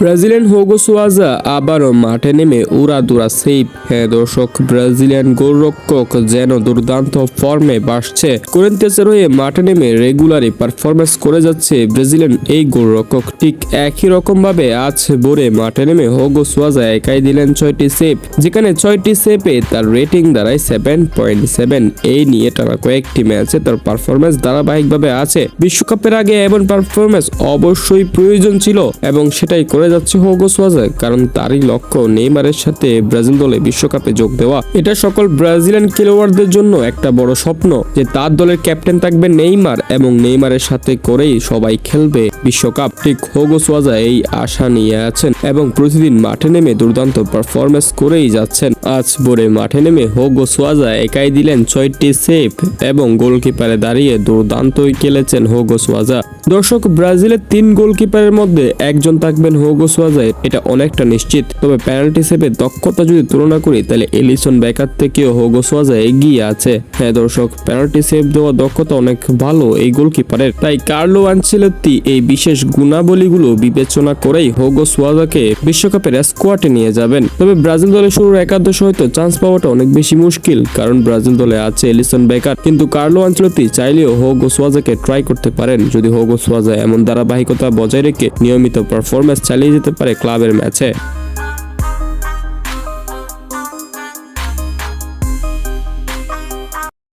Brazilian Hugo সুয়াজা আবারও মাঠে নেমে উড়াদুরা সেভ। হ্যাঁ দর্শক, ব্রাজিলিয়ান গোলরক্ষক যেন দুর্দান্ত ফর্মে ভাসছে। করিন্থিয়াসের হয়ে মাঠে নেমে রেগুলারই পারফরমেন্স করে যাচ্ছে ব্রাজিলিয়ান এই গোলরক্ষক। ঠিক একই রকম ভাবে আজ ভোরে মাঠে নেমে হুগো সুয়াজা একাই দিলেন 6টি সেভ, যেখানে 6টি সেভে তার রেটিং দাঁড়ায় 7.7। এই নিয়ে টানা কয়েকটি ম্যাচে তার পারফরমেন্স ধারাবাহিকভাবে আছে। বিশ্বকাপের আগে এমন পারফরমেন্স অবশ্যই প্রয়োজন ছিল এবং সেটাই করে যাচ্ছে হুগো সুয়াজা, কারণ তারই লক্ষ্য নেইমারের সাথে ব্রাজিল দলে বিশ্বকাপে যোগ দেওয়া। এটা সকল ব্রাজিলিয়ান খেলোয়াড়দের জন্য একটা বড় স্বপ্ন যে তার দলের ক্যাপ্টেন থাকবে নেইমার এবং নেইমারের সাথে করেই সবাই খেলবে বিশ্বকাপ। ঠিক হুগো সুয়াজা এই আশা নিয়ে আছেন এবং প্রতিদিন মাঠে নেমে দুর্দান্ত পারফরমেন্স করেই যাচ্ছেন। আজ ভোরে মাঠে নেমে হুগো সুয়াজা একাই দিলেন 6টি সেভ এবং গোলকিপারে দাঁড়িয়ে দুর্দান্তই খেলেছেন হুগো সুয়াজা। দর্শক, ব্রাজিলের 3 গোলকিপারের মধ্যে একজন থাকবেন হুগো সুয়াজা, এটা অনেকটা নিশ্চিত। তবে পেনাল্টি সেভের দক্ষতা যদি তুলনা করি তাহলে এলিসন বেকার থেকেও হুগো সুয়াজা এগিয়ে আছে। হ্যাঁ দর্শক, পেনাল্টি সেভ দেওয়ার দক্ষতা অনেক ভালো এই গোলকিপারের। তাই কার্লো আনচেলত্তি এই বিশেষ গুণাবলীগুলো বিবেচনা করেই হুগো সুয়াজাকে বিশ্বকাপের স্কোয়াডে নিয়ে যাবেন। তবে ব্রাজিল দলের শুরুর একাদশে হয়তো চান্স পাওয়াটা অনেক বেশি মুশকিল, কারণ ব্রাজিল দলে আছে এলিসন বেকার। কিন্তু কার্লো আনচেলত্তি চাইলেও হুগো সুয়াজাকে ট্রাই করতে পারেন যদি হুগো সুয়াজা এমন ধারাবাহিকতা বজায় রেখে নিয়মিত পারফরমেন্স চালিয়ে যেতে পারে ক্লাবের ম্যাচে।